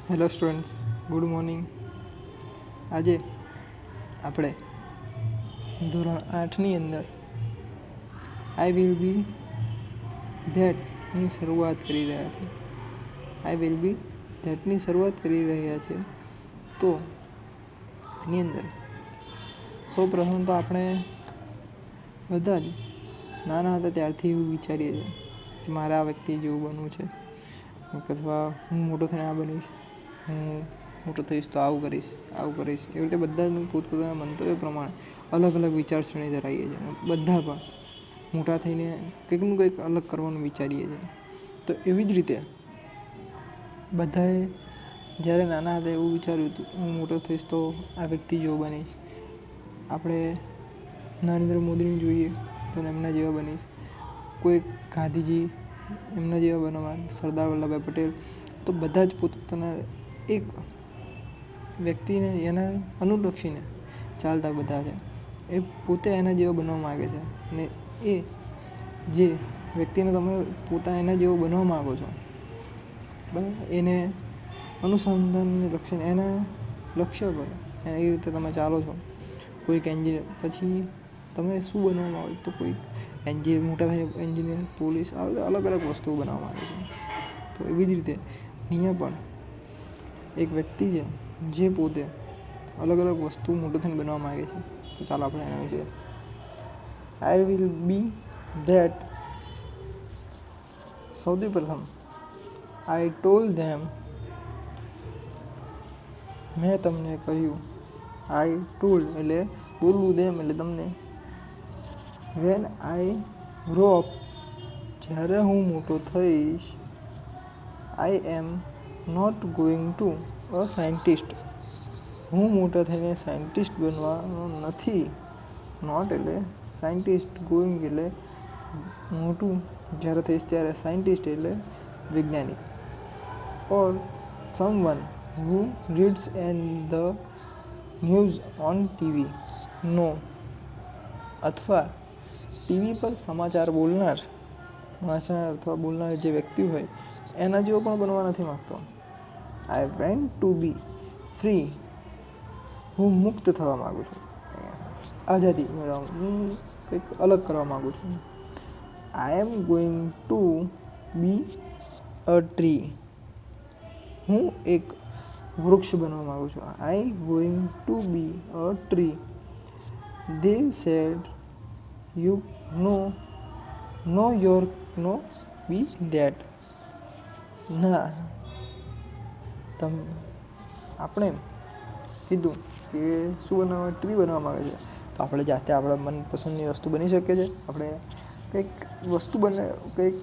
Hello students, good morning. આજે આપણે ધોરણ 8ની અંદર આઈ વિલ બી ધેટની શરૂઆત કરી રહ્યા છીએ. આઈ વિલ બી ધેટની શરૂઆત કરી રહ્યા છીએ. તો એની અંદર સૌપ્રથમ તો આપણે બધા જ નાના હતા ત્યારથી એવું વિચારીએ છીએ કે મારે આ વ્યક્તિ જેવું બનવું છે, અથવા હું મોટો થઈને આ બનીશ, હું મોટો થઈશ તો આવું કરીશ. એવી રીતે બધા પોતપોતાના મંતવ્ય પ્રમાણે અલગ અલગ વિચારસરણી ધરાવીએ છીએ. બધા પણ મોટા થઈને કંઈકનું કંઈક અલગ કરવાનું વિચારીએ છીએ. તો એવી જ રીતે બધાએ જ્યારે નાના હતા એવું વિચાર્યું હતું, હું મોટો થઈશ તો આ વ્યક્તિ જેવો બનીશ. આપણે નરેન્દ્ર મોદીને જોઈએ તો એમના જેવા બનીશ. કોઈ ગાંધીજી એમના જેવા બનવા, સરદાર વલ્લભભાઈ પટેલ. તો બધા જ પોતપોતાના એક વ્યક્તિને એના અનુલક્ષીને ચાલતા બધા છે. એ પોતે એના જેવો બનવા માગે છે, અને એ જે વ્યક્તિને તમે પોતા એના જેવો બનવા માગો છો, બરાબર, એને અનુસંધાનને લક્ષીને એના લક્ષ્ય પર એ રીતે તમે ચાલો છો. કોઈક એન્જિનિયર, પછી તમે શું બનવા માગો તો કોઈક મોટા થઈને એન્જિનિયર, પોલીસ, આ અલગ અલગ વસ્તુઓ બનાવવા માગે છે. તો એવી જ રીતે અહીંયા પણ એક વ્યક્તિ છે જે પોતે અલગ અલગ વસ્તુ મોટો થઈને બનવા માગે છે. તો ચાલો આપણે એના વિશે આઈ વિલ બી ધેટ. સૌથી પ્રથમ આઈ ટોલ્ડ ધેમ, મેં તમને કહ્યું. આઈ ટોલ્ડ એટલે બોલવું, ધેમ એટલે તમને. વેન આઈ ગ્રો અપ, જ્યારે હું મોટો થઈશ. I am not going to a scientist, હું મોટા થઈને સાયન્ટિસ્ટ બનવાનો નથી. નોટ એટલે સાયન્ટિસ્ટ, ગોઈંગ એટલે મોટું જ્યારે થઈશ ત્યારે, સાયન્ટિસ્ટ એટલે વૈજ્ઞાનિક. Or someone who reads and the news on TV, no, અથવા ટીવી પર સમાચાર બોલનાર અથવા બોલનાર જે વ્યક્તિ હોય એના જેવો પણ બનવા નથી માગતો. I want to be free, હું મુક્ત થવા માગું છું, આઝાદી મેળવવા, હું કંઈક અલગ કરવા માગું છું. I am going to be a tree, હું એક વૃક્ષ બનવા માગું છું. I going to be a tree. They said you know your no be that, ના, આપણે કીધું કે શું બનવા, ટ્રી બનવા માગે છે. તો આપણે જાતે આપણા મનપસંદની વસ્તુ બની શકીએ છીએ. આપણે કંઈક વસ્તુ કંઈક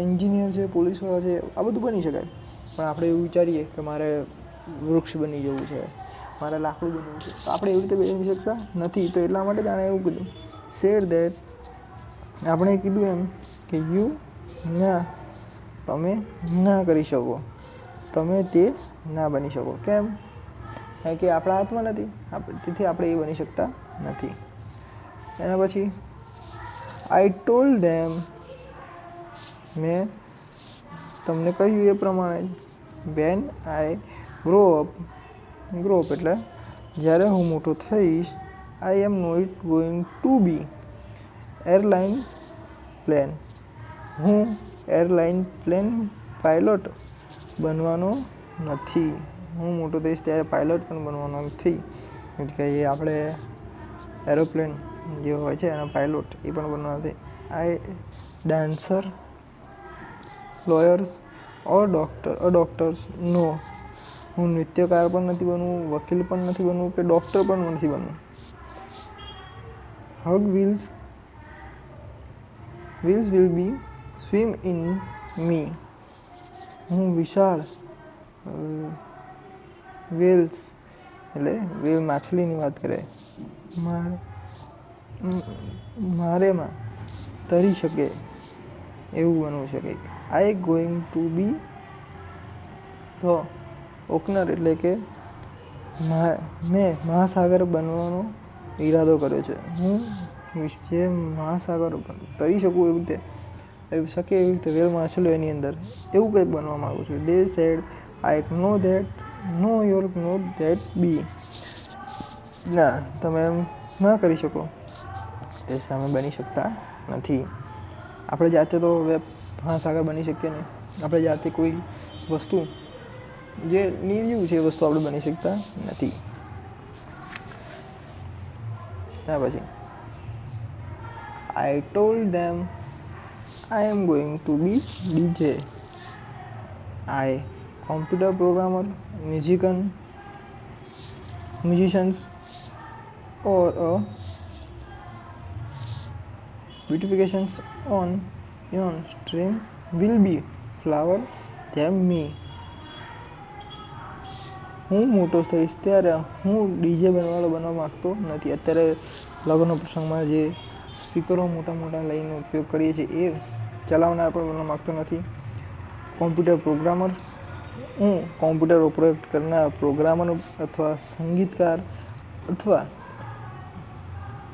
એન્જિનિયર છે, પોલીસવાળા છે, આ બધું બની શકાય. પણ આપણે એવું વિચારીએ કે મારે વૃક્ષ બની જવું છે, મારે લાકડું બનવું છે, તો આપણે એવી રીતે બની શકતા નથી. તો એટલા માટે જાણે એવું કીધું, સેડ ધેટ, આપણે કીધું એમ કે યુ, ના, તમે ના કરી શકો, તમે તે ના બની શકો. કેમ? કારણ કે આપણા હાથમાં નથી, તેથી આપણે એ બની શકતા નથી. એના પછી આઈ ટોલ્ડ ધેમ, મેં તમને કહ્યું એ પ્રમાણે જ. વેન આઈ ગ્રો અપ એટલે જ્યારે હું મોટો થઈશ. I am not going to be airline plane, હું એરલાઇન પ્લેન પાયલોટ બનવાનો નથી. હું મોટો થઈશ ત્યારે પાયલોટ પણ બનવાનો નથી. કે આપણે એરોપ્લેન જે હોય છે એના પાયલોટ એ પણ બનવાનો નથી. આઈ ડાન્સર, લોયર્સ ઓર ડોક્ટર્સ, નો, હું નૃત્યકાર પણ નથી બનવું, વકીલ પણ નથી બનવું, કે ડૉક્ટર પણ નથી બનવું. Huge whales will be swim in me, હું વિશાળ વેલ્સ એટલે વેલ માછલીની વાત કરે, મારેમાં તરી શકે એવું બનવું શકે. આઈ ગોઈંગ ટુ બી ધ ઓકનર એટલે કે મેં મહાસાગર બનવાનો ઈરાદો કર્યો છે. હું જે મહાસાગર તરી શકું એવી રીતે વેલ માછલીઓ એની અંદર એવું કંઈક બનવા માગું છું. They said I know your no that be. ના, તમે એમ ના કરી શકો, તે સામે બની શકતા નથી. આપણે જાતે તો હવે આગળ બની શકીએ નહીં. આપણે જાતે કોઈ વસ્તુ જે નિર્જીવ છે એ વસ્તુ આપણે બની શકતા નથી. ત્યાર પછી I told them I am going to be DJ. I computer programmer, musicians or beautifications on your stream will be flower than me. હું મોટો થઈશ ત્યારે હું ડીજે બનવા માગતો નથી. અત્યારે લગ્ન પ્રસંગમાં જે સ્પીકરો મોટા લઈને ઉપયોગ કરીએ છીએ એ ચલાવનાર પણ બનવા માગતો નથી. કોમ્પ્યુટર પ્રોગ્રામર, હું કોમ્પ્યુટર ઓપરેટ કરનાર પ્રોગ્રામર અથવા સંગીતકાર અથવા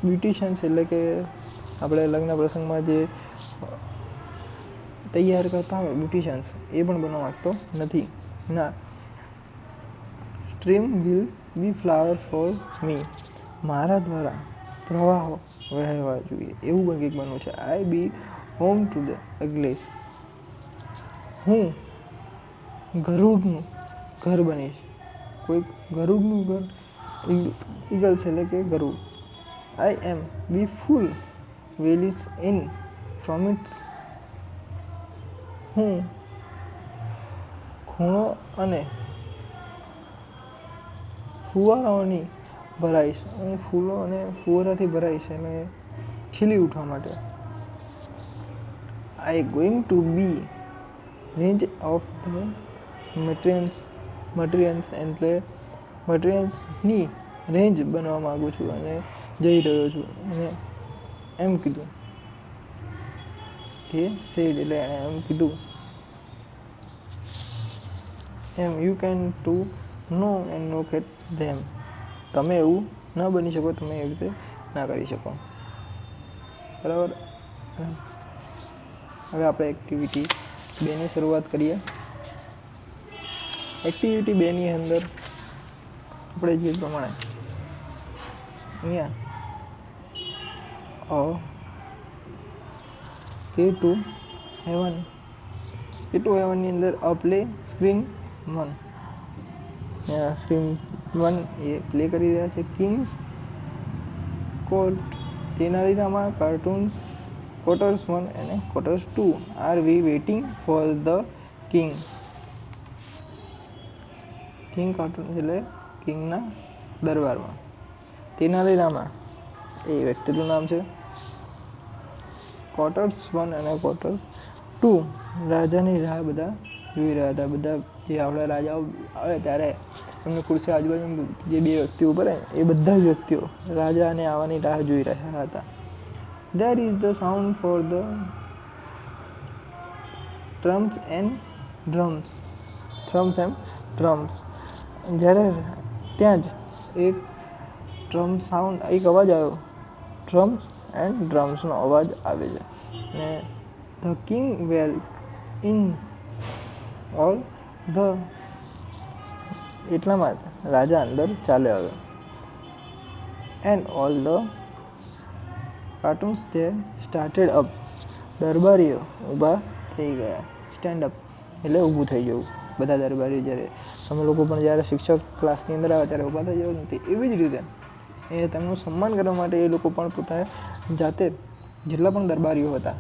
બ્યુટિશિયન્સ એટલે કે આપણે લગ્ન પ્રસંગમાં જે તૈયાર કરતા હોય બ્યુટિશિયન્સ એ પણ બનવા માગતો નથી. ના, stream will be flower for me. મારા દ્વારા પ્રવાહો વહેવા જોઈએ એવું કંઈક બનવું છે. આઈ બી હોમ ટુ ધ એગ્લેસ. હું ગરુડનું ઘર બનીશ. કોઈક ગરુડનું ઘર, ઈગલ્સ એટલે કે ગરુડ. આઈ એમ બી ફૂલ વેલીસ ઇન ફ્રોમ ઇટ્સ. હું ખૂણો અને ફુવારાઓની ભરાઈશ. હું ફૂલો અને ફુવારાથી ભરાઈશ અને ખીલી ઉઠવા માટે. I going to be range of the materials એટલે મટીરિયલ્સની રેન્જ બનવા માગું છું અને જઈ રહ્યો છું. અને એમ કીધું તે સેડ એટલે એણે એમ કીધું એમ you can to know and know cat them. તમે એવું ન બની શકો, તમે એવી રીતે ના કરી શકો. બરાબર. હવે આપણે એક્ટિવિટી 2ની શરૂઆત કરીએ. એક્ટિવિટી 2ની અંદર આપણે જે પ્રમાણે અહીંયા K2 હેવનની અંદર પ્લે સ્ક્રીન 1 સ્ક્રીન 1 એ પ્લે કરી રહ્યા છે. King's court, Tenali Rama cartoons quarters 1 અને quarters 2. Are we waiting for the king. King cartoon એટલે કિંગના દરબારમાં. તેનાલી રામા એ વ્યક્તિનું નામ છે. ક્વાર્ટર્સ 1 અને ક્વાર્ટર્સ 2 રાજાની રાહ બધા જોઈ રહ્યા હતા. બધા જે આપણા રાજાઓ આવે ત્યારે એમને ખુરશી આજુબાજુ જે 2 વ્યક્તિઓ ઉપર એ બધા જ વ્યક્તિઓ રાજાને આવવાની રાહ જોઈ રહ્યા હતા. There is the sound for the drums and drums. જ્યારે ત્યાં જ એક અવાજ આવ્યો. ડ્રમ્સ એન્ડ ડ્રમ્સનો અવાજ આવે છે. ને the king well in all the, એટલામાં જ રાજા અંદર ચાલ્યો આવ્યો. And all the cartoons they started up. દરબારીઓ ઊભા થઈ ગયા. સ્ટેન્ડ અપ એટલે ઊભું થઈ જવું. બધા દરબારીઓ જ્યારે તમે લોકો પણ જ્યારે શિક્ષક ક્લાસની અંદર આવે ત્યારે ઊભા થઈ જવું નથી. એવી જ રીતે એ તેમનું સન્માન કરવા માટે એ લોકો પણ પોતાને જાતે જેટલા પણ દરબારીઓ હતા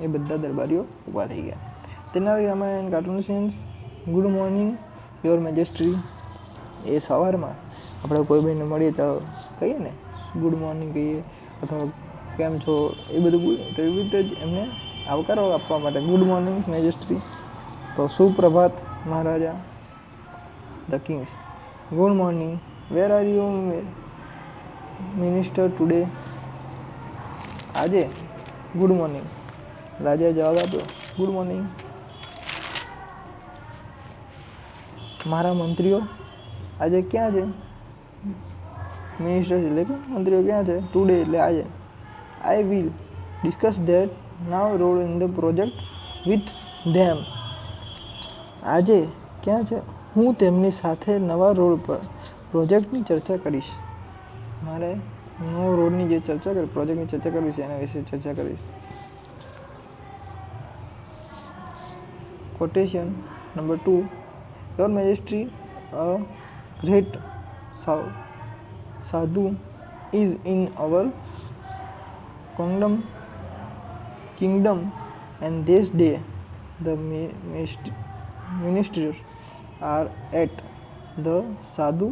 એ બધા દરબારીઓ ઊભા થઈ ગયા. Tenali Ramayan cartoon scenes good morning your majesty. એ સવારમાં આપણે કોઈ ભાઈને મળીએ તો કહીએ ને ગુડ મોર્નિંગ કહીએ અથવા કેમ છો એ બધું બોલીએ તો એવી રીતે જ એમને આવકારો આપવા માટે ગુડ મોર્નિંગ મેજેસ્ટી. તો સુપ્રભાત મહારાજા. The king's good morning where are you minister today. આજે ગુડ મોર્નિંગ. રાજાએ જવાબ આપ્યો ગુડ મોર્નિંગ. મારા મંત્રીઓ આજે ક્યાં છે? મિનિસ્ટર એટલે કે મંત્રીઓ ક્યાં છે? ટુડે એટલે આજે. I will discuss that now role in the project with them. આજે ક્યાં છે? હું તેમની સાથે નવા રોડ પર પ્રોજેક્ટની ચર્ચા કરીશ. મારે નવો રોડની જે ચર્ચા કરી પ્રોજેક્ટની ચર્ચા કરવી છે એના વિશે ચર્ચા કરીશ. Quotation number 2. Your Majesty, a great sadhu is in our kingdom, and this day the ministers are at the sadhu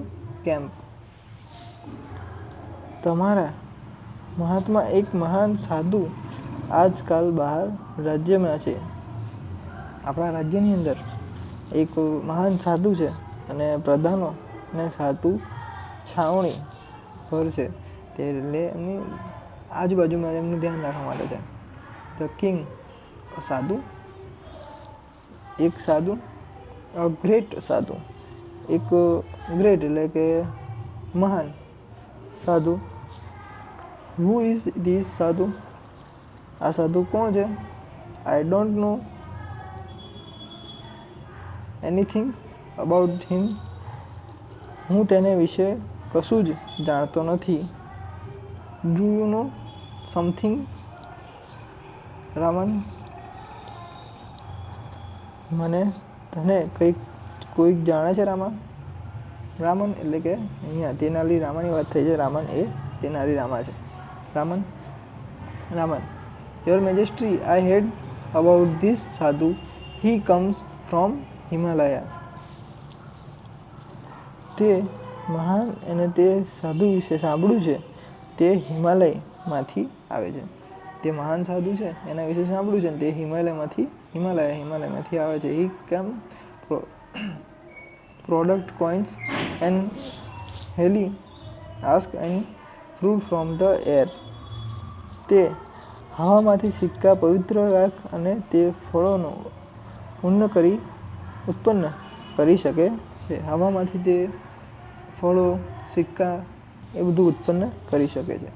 camp. તમારા મહાત્મા એક મહાન સાધુ આજકાલ બહાર રાજ્યમાં છે. આપણા રાજ્યની અંદર એક મહાન સાધુ છે અને પ્રધાનો અને સાધુ છાવણી પર છે. તે એટલે એમની આજુબાજુમાં એમનું ધ્યાન રાખવા માટે છે. ધ કિંગ સાધુ, એક સાધુ, અ ગ્રેટ સાધુ, એક ગ્રેટ એટલે કે મહાન સાધુ. Who is this sadhu? આ સાધુ કોણ છે? I don't know anything about him. હું તેને વિશે કશું જ જાણતો નથી. Do you know something Raman? તને કોઈક જાણે છે રામા? રામન એટલે કે અહીંયા તેનાલી રામાની વાત થઈ છે. રામન એ તેનાલી રામા છે. Raman. Your majesty, I heard about this sadhu. He comes from Himalaya. તે મહાન અને તે સાધુ વિશે સાંભળ્યું છે. તે હિમાલયમાંથી આવે છે. તે મહાન સાધુ છે એના વિશે સાંભળ્યું છે. તે હિમાલયમાંથી આવે છે. He can produce coins and holy ash and fruit from the air. તે હવામાંથી સિક્કા પવિત્ર રાખ અને તે ફળોનો ઉત્પન્ન કરી શકે છે. હવામાંથી તે ફળો, સિક્કા એ બધું ઉત્પન્ન કરી શકે છે.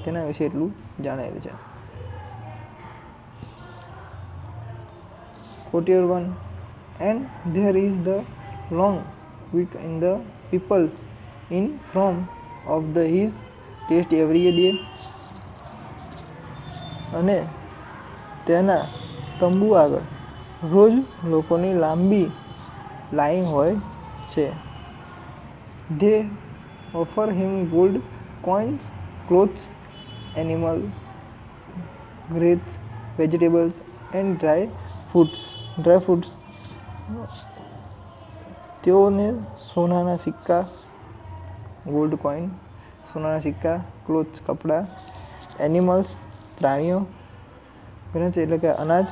તેના વિશે એટલું જાણેલું છે. Quotation 1. And there is the long week in the people's in front of the his test every day. અને તેના તંબુ આગળ રોજ લોકોની લાંબી લાઈન હોય છે. They offer him gold coins, clothes, animal, grains, vegetables and dry fruits. તેઓને સોનાના સિક્કા, ગોલ્ડ કોઈન, સોનાના સિક્કા, ક્લોથ્સ કપડાં, એનિમલ્સ પ્રાણીઓ, ગ્રેન્સ એટલે કે અનાજ,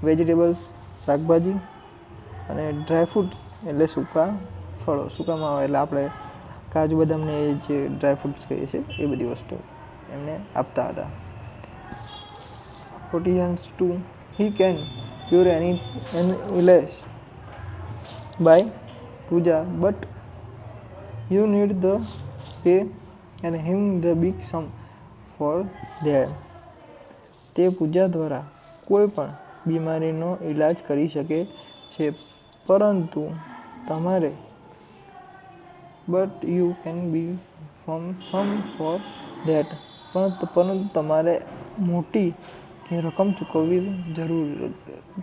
વેજીટેબલ્સ શાકભાજી અને ડ્રાય ફ્રૂટ એટલે સૂકા ફળો. સૂકામાં આવે એટલે આપણે કાજુ બદામને જે ડ્રાય ફ્રૂટ્સ કહીએ છીએ એ બધી વસ્તુ એમને આપતા હતા. Quotation 2. He can cure any illness by puja, but you need the pay and him the big sum for that. તે પૂજા દ્વારા કોઈ પણ બીમારીનો ઈલાજ કરી શકે છે, પરંતુ તમારે you can be from some for that. પરંતુ તમારે મોટી રકમ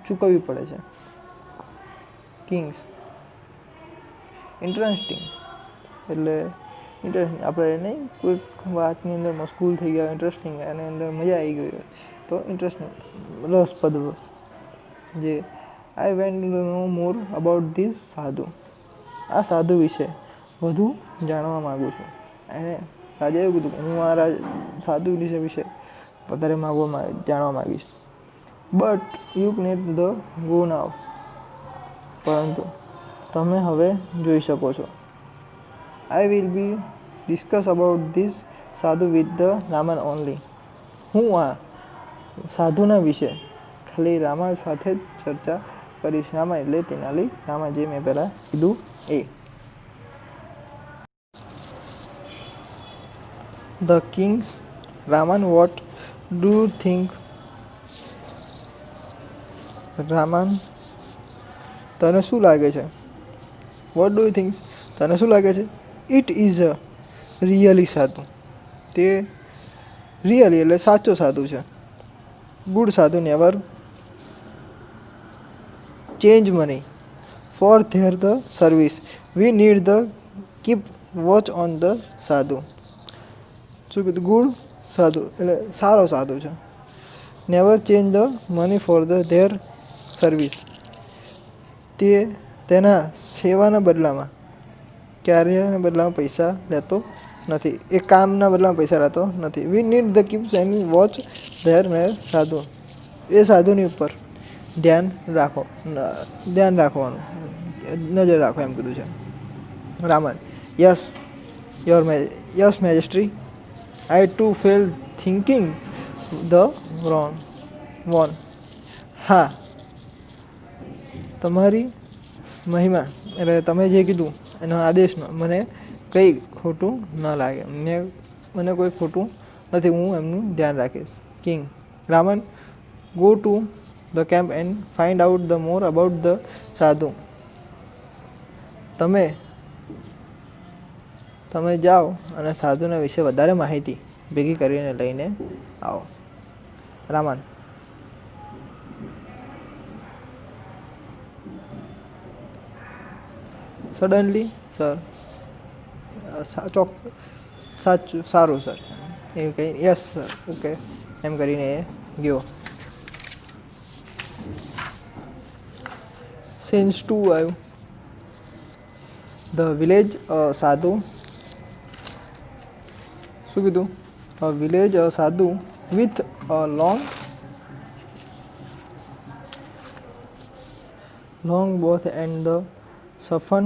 ચૂકવવી પડે છે. કિંગ્સ ઇન્ટરેસ્ટિંગ એટલે આપણે નહીં કોઈક વાતની અંદર મશગુલ થઈ ગયા, ઇન્ટરેસ્ટિંગ એની અંદર મજા આવી ગઈ તો ઇન્ટરેસ્ટિંગ રસપ્રદ. જે I want to know more about this sadhu. આ સાધુ વિશે વધુ જાણવા માગું છું. એને રાજા એવું કીધું હું આ સાધુ વિશે વધારે જાણવા માગીશ. But you need the go now. પરંતુ તમે હવે જોઈ શકો છો. I will be discuss about this સાધુ વિથ ધ રામન ઓનલી. હું આ સાધુના વિશે ખાલી રામા સાથે જ ચર્ચા કરીશ. રામા એટલે તેનાલી રામા, જે મેં પહેલાં કીધું એ. The kings Raman, what do you think? Raman, તને શું લાગે છે? What do you think? તને શું લાગે છે? ઇટ ઇઝ અ રિયલી સાધુ. તે રિયલી એટલે સાચો સાધુ છે. ગુડ સાધુ never change money for there the service. V need the keep watch on the સાધુ. શું કીધું? ગુડ સાધુ એટલે સારો સાધુ છે. Never change the money for the there service. તે તેના સેવાના બદલામાં કાર્યના બદલામાં પૈસા લેતો નથી. એ કામના બદલામાં પૈસા લેતો નથી. We need the keeps and watch there mere sadhu. એ સાધુની ઉપર ધ્યાન રાખવાનું, નજર રાખો એમ કીધું છે. Raman yes yes majesty. I to fell thinking the one. હા, તમારી મહિમા એટલે તમે જે કીધું એનો આદેશનો મને કંઈ ખોટું ન લાગે. મને કોઈ ખોટું નથી. હું એમનું ધ્યાન રાખીશ. King Raman go to the camp and find out the more about the સાધુ. તમે જાઓ અને સાધુના વિશે વધારે માહિતી ભેગી કરીને લઈને આવો. રામન સડનલી સર સારું સર એવું કહી યસ સર ઓકે એમ કરીને એ ગયો. સીન્સ 2 આવ્યું. ધ વિલેજ સાધુ. શું કીધું? અ વિલેજ સાધુ with a long both and the Safan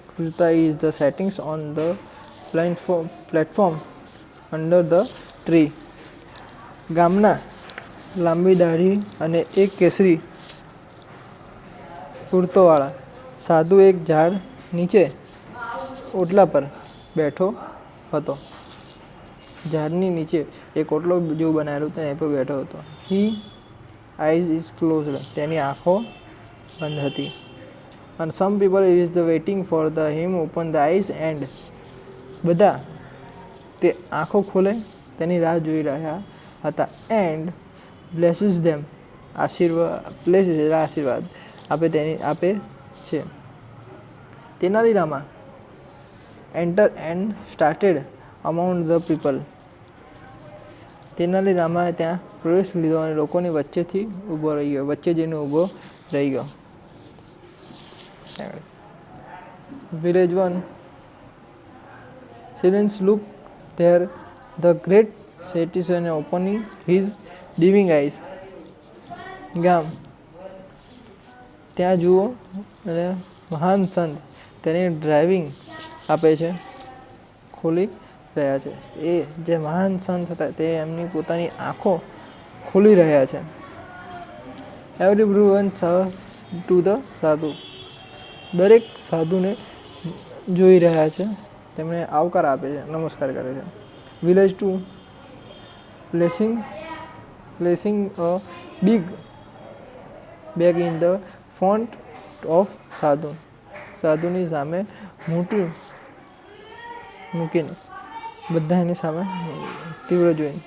Kurta is the settings on the platform under the tree. ગામના લાંબી દાઢી અને એક કેસરી કુર્તોવાળા સાધુ એક ઝાડ નીચે ઓટલા પર બેઠો હતો. ઝાડની નીચે એક ઓટલો જેવું બનાવેલું હતું એ પર બેઠો હતો. હી આઈઝ ઇઝ ક્લોઝડ. તેની આંખો બંધ હતી. And some people is the waiting for the him open the eyes and બધા તે આંખો ખોલે તેની રાહ જોઈ રહ્યા હતા. and blesses them આશીર્વાદ આપે છે. Tenali Rama enter and started among the people. Tenali રામાએ ત્યાં પ્રવેશ લીધો અને લોકોની વચ્ચેથી ઊભો રહી ગયો. વચ્ચે જઈને ઊભો રહી ગયો. Village 1 Silence look there the great citizen opening his dimming eyes. ગામ ત્યાં જુઓ અને મહાન સંત તેને ડ્રાઇવિંગ આપે છે ખોલી રહ્યા છે. એ જે મહાન સંત હતા તે એમની પોતાની આંખો ખોલી રહ્યા છે. Everyone to the સાધુ. દરેક સાધુને જોઈ રહ્યા છે. તેમને આવકાર આપે છે, નમસ્કાર કરે છે. Village 2 placing a big bag in the front of સાધુ. સાધુની સામે મોટી મૂકીને બધા એની સામે તીવ્ર જોઈને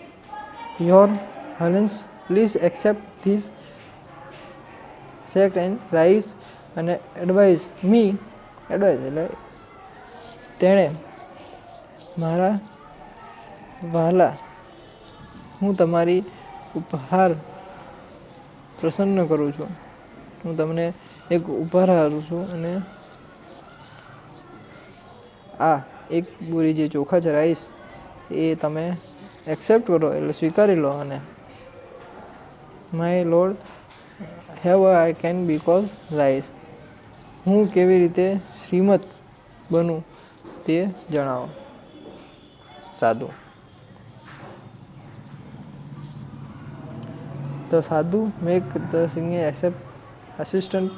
your holiness please accept this sect and rice અને એડવાઇઝ એટલે તેણે મારા વહાલા હું તમારી ઉપહાર પ્રસન્ન કરું છું. હું તમને એક ઉપહાર આપું છું અને આ એક બોરી જે ચોખા છે રાઈસ એ તમે એક્સેપ્ટ કરો એટલે સ્વીકારી લો. અને my lord have I can because rice. હું કેવી રીતે શ્રીમત બનું તે જણાવો. સાધુ The sadhu make the singing accept assistant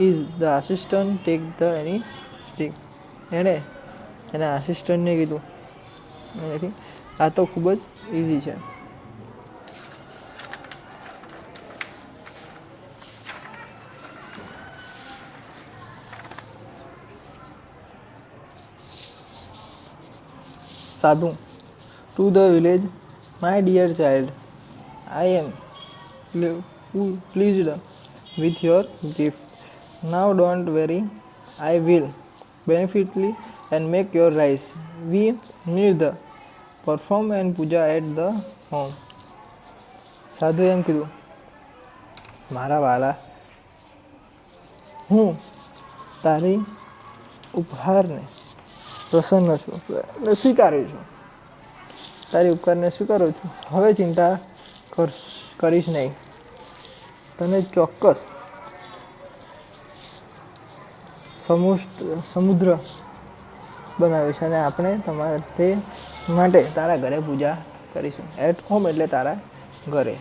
is the assistant take the any stick. એણે એના આસિસ્ટન્ટને કીધું એનાથી આ તો ખૂબ જ ઇઝી છે. Sadhu to the village, my dear child, I am pleased with your gift. Now don't worry, I will benefitly and make your rice. We need the perform and puja at the home. સાધુ એમ કીધું, મારા વાલા, હું તારી ઉપહારને પ્રસન્ન છું અને સ્વીકારું છું. તારી ઉપકારને સ્વીકારું છું. હવે ચિંતા કરીશ નહીં. તને ચોક્કસ સમુદ્ર બનાવીશ અને આપણે તે માટે તારા ઘરે પૂજા કરીશું. એટ હોમ એટલે તારા ઘરે.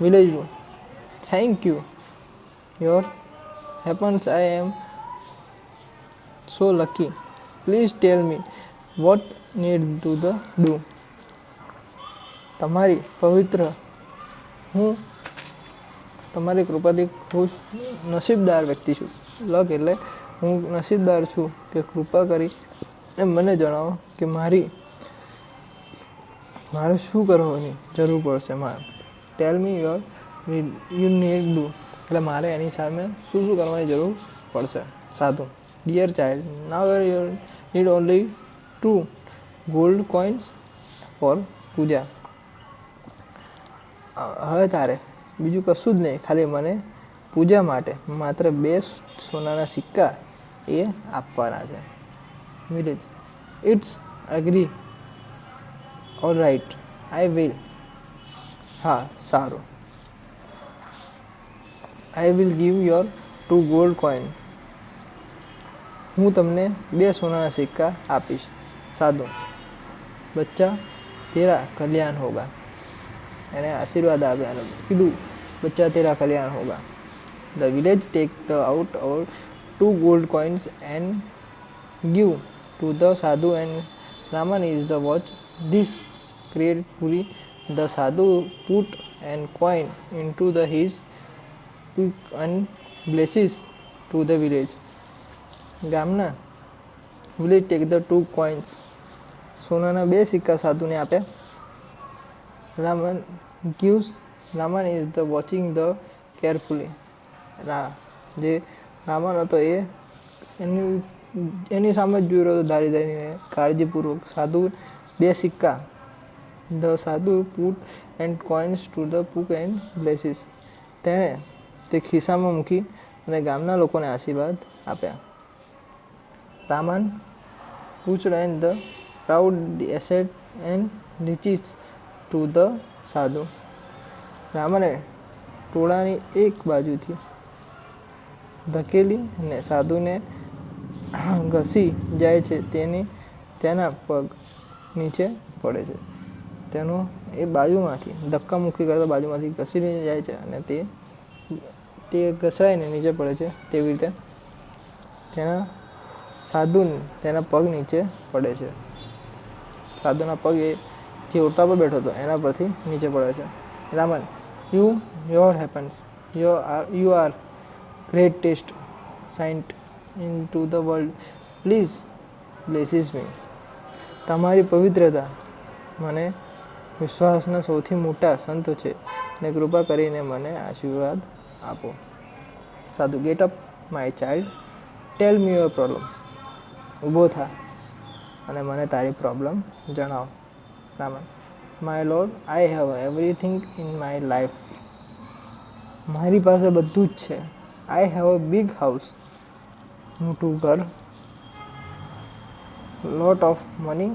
Village, thank you your happens. I am so lucky. Please tell me what need to the do. તમારી પવિત્ર, હું તમારી કૃપાથી ખુશ નસીબદાર વ્યક્તિ છું. લક એટલે હું નસીબદાર છું કે કૃપા કરી એમ મને જણાવો કે મારે શું કરવાની જરૂર પડશે. Tell me you need do એટલે મારે એની સામે શું કરવાની જરૂર પડશે. Sadhu, dear child, now you need only 2 gold coins for puja. હવે તારે બીજું કશું જ નહીં, ખાલી મને પૂજા માટે માત્ર 2 સોનાના સિક્કા એ આપવાના છે. Village, it's agree, all right, I will. હા, સારું. I will give your 2 gold coin. હું તમને 2 સોનાના સિક્કા આપીશ. સાધુ, બચ્ચા તેરા કલ્યાણ હોગા. એને આશીર્વાદ આપ્યા અને કીધું, બચ્ચા તેરા કલ્યાણ હોગા. The village take out 2 gold coins and give to the sadhu, and Raman is the watch. This gratefully the sadhu put an coin into his and blesses to the village. ગામના વિલેજ ટેક ધ 2 coins. સોનાના 2 સિક્કા સાધુને આપ્યા. Raman is the watching the carefully. જે રામન હતો એ એની સામે જ જોઈ રહ્યો હતો ધારીને કાળજીપૂર્વક. સાધુ 2 સિક્કા. The sadhu put and coins to the book and blesses. તેણે તે ખિસ્સામાં મૂકી અને ગામના લોકોને આશીર્વાદ આપ્યા. Raman pushed and the proud the asset and riches to the sadhu. રામને ટોળાની એક બાજુથી ધકેલી અને સાધુને ઘસી જાય છે. તેના પગ નીચે પડે છે. તેનો એ બાજુમાંથી ધક્કા મૂકી કરતા બાજુમાંથી ઘસીને જાય છે અને તે ઘસાઈને નીચે પડે છે. તેવી રીતે તેના પગ નીચે પડે છે. સાધુના પગ એ જે ઓટા પર બેઠો હતો એના પરથી નીચે પડે છે. Raman, your happens, you are greatest saint in to the world, please blesses me. તમારી પવિત્રતા મને વિશ્વાસના સૌથી મોટા સંત છે ને કૃપા કરીને મને આશીર્વાદ આપો. Sadhu, get up my child, tell me your problem. ઊભો થા અને મને તારી પ્રોબ્લેમ જણાવો. Raman, my lord, I have everything in my life. મારી પાસે બધું જ છે. I have a big house, મોટું ઘર, લોટ ઓફ મની,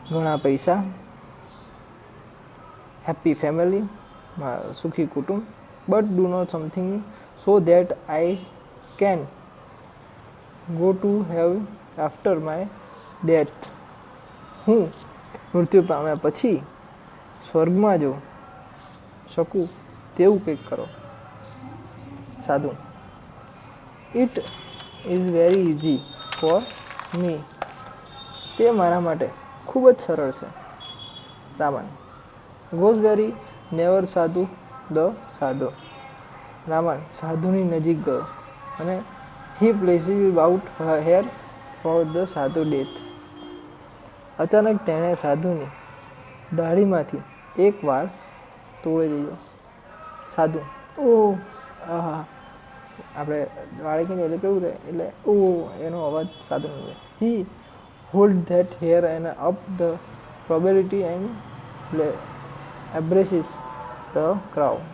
ઘણા પૈસા, હેપી ફેમિલી, સુખી કુટુંબ, but do not something so that I can go to heaven after my death. હું મૃત્યુ પામ્યા પછી સ્વર્ગમાં જઈ શકું તેવું કંઈક કરો. સાધુ, it is very easy for me. તે મારા માટે ખૂબ જ સરળ છે. રામન, ગોઝ વેરી નેવર સાધુ ધ સાધુ. રામન સાધુની નજીક ગયો અને he places out her hair for the sadhu death. અચાનક તેણે સાધુની દાઢીમાંથી એક વાળ તોડી દીધો. સાધુ ઓહ, આહા, આપણે વાળી કહીએ એટલે કેવું થાય, એટલે એનો અવાજ સાધુ નીકળે. He hold that hair and up the probability and embraces the crowd.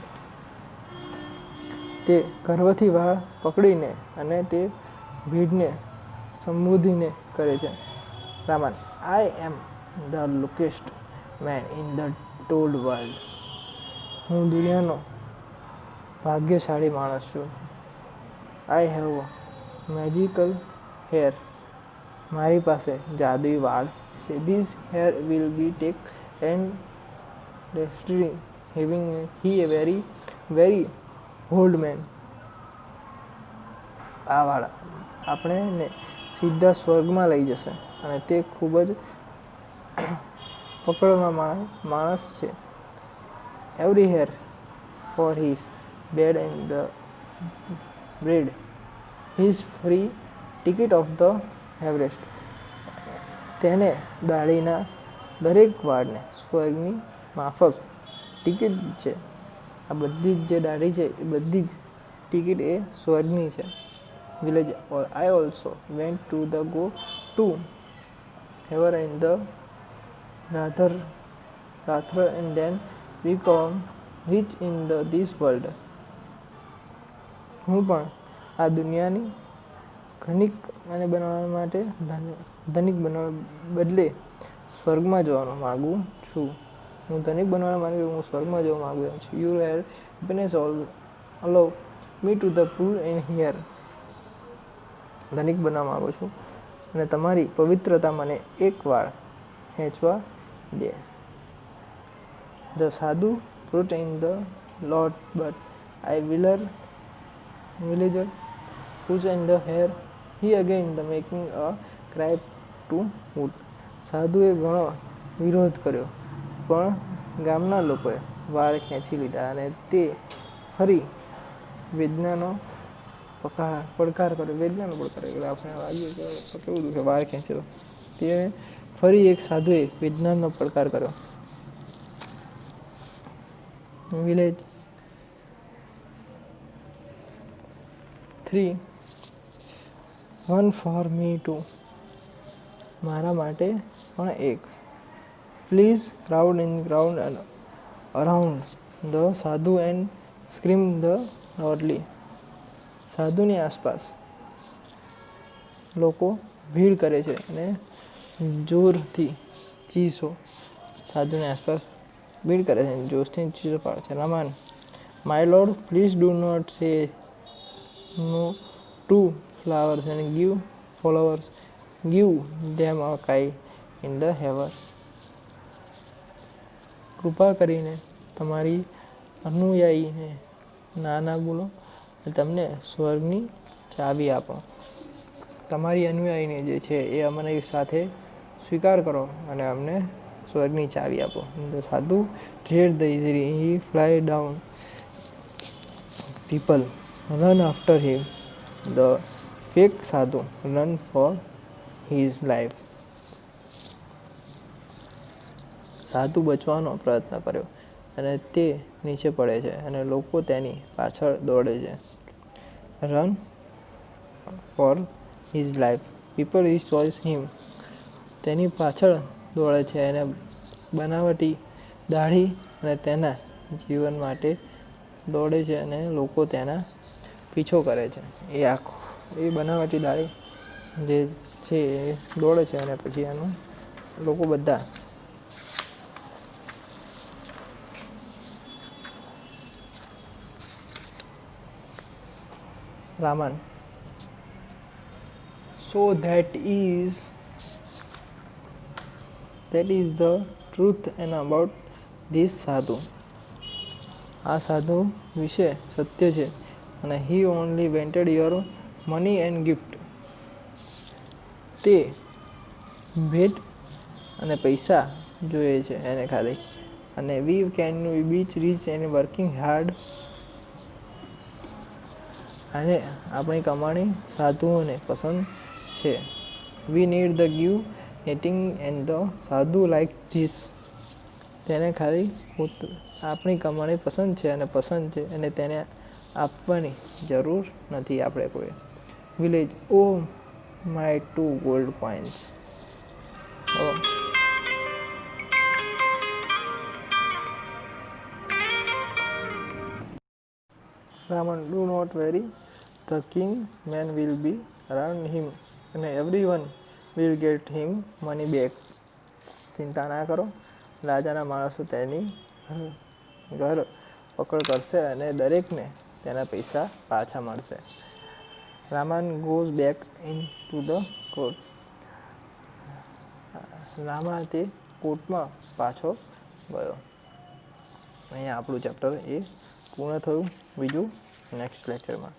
તે ગર્વથી વાળ પકડીને અને તે ભીડને સંબોધીને કરે છે. Raman, I am the luckiest man in the told world. હું દુનિયાનો ભાગ્યશાળી માણસ છું. I have magical hair. મારી પાસે જાદુઈ વાળ છે. This hair will be take and destiny having he a very very old man. આ વાળ આપણને સીધા સ્વર્ગમાં લઈ જશે અને તે ખૂબ જ પકડમાં માણસ છે. Every hair for his beard and the bread his free ticket of the Everest. તેને દાઢીના દરેક વાળને સ્વર્ગની માફક ટિકિટ છે. આ બધી જ જે દાઢી છે એ બધી જ ટિકિટ એ સ્વર્ગની છે. Village I also went to the go to heaven in the rather and then become rich in this world. હું પણ આ દુનિયાની ધનિક અને બનાવવા માટે ધનિક બનવા બદલે સ્વર્ગમાં જવાનું માગું છું. હું ધનિક બનવા માટે હું સ્વર્ગમાં જવા માગું છું. You hair happiness allow me to the pool in here. ધનિક બનવા માગું છું અને તમારી પવિત્રતા મને એક વાળ ખેંચવા દે. ધ સાધુ put in the lot, but I villager push in the hair. He again the making a cry to hoot. સાધુએ ઘણો વિરોધ કર્યો, પણ ગામના લોકોએ વાળ ખેંચી લીધા અને તે ફરી વેદનાનો પડકાર કર્યો. એટલે આપણે વાગીએ તો કેવું દુખે, વાળ ખેંચે તો. તે ફરી એક સાધુએ વેદનાનો પડકાર કર્યો. Village 3 1 for me too. મારા માટે પણ એક. Please crowd and around the સાધુ and scream the loudly. સાધુની આસપાસ લોકો ભીડ કરે છે અને જોરથી ચીસો. સાધુની આસપાસ ભીડ કરે છે અને જોરથી ચીસો પાડે છે. Raman, my lord, please do not say no to flowers and give them a kite in the heaven. કૃપા કરીને તમારી અનુયાયીને ના બોલો અને તમને સ્વર્ગની ચાવી આપો. તમારી અનુયાયીને જે છે એ અમારી સાથે સ્વીકાર કરો અને અમને સ્વર્ગની ચાવી આપો. The સાધુ dread the easily he fly down. People run after him. The fake sadhu run for his life. સાધુ બચવાનો પ્રયત્ન કર્યો અને તે નીચે પડે છે અને લોકો તેની પાછળ દોડે છે. Run for his life. People is choice him. તેની પાછળ દોડે છે અને બનાવટી દાઢી અને તેના જીવન માટે દોડે છે અને લોકો તેના પીછો કરે છે. એ બનાવટી દાઢી જે છે એ દોડે છે અને પછી એનું લોકો બધા Raman, so that is the truth and about this sadhu. આ સાધુ વિશે સત્ય છે અને he only wanted your money and gift. તે ભેટ અને પૈસા જોઈએ છે એને ખાલી. અને we can be rich and working hard. અને આપણી કમાણી સાધુઓને પસંદ છે. We need the give eating and the સાધુ લાઈક ધીસ. તેને ખાલી આપણી કમાણી પસંદ છે અને પસંદ છે અને તેને આપવાની જરૂર નથી આપણે કોઈ. Village, oh my 2 gold coins. Raman, do not worry, the king man will be around him and everyone will get him money back. ચિંતા ના કરો, રાજાના માણસો તેની ઘર પકડ કરશે અને દરેકને તેના પૈસા પાછા મળશે. Raman goes back into the court. Rama તે કોર્ટમાં પાછો ગયો. અહીંયા આપણું ચેપ્ટર એ પૂર્ણ થયું. બીજું નેક્સ્ટ લેક્ચરમાં.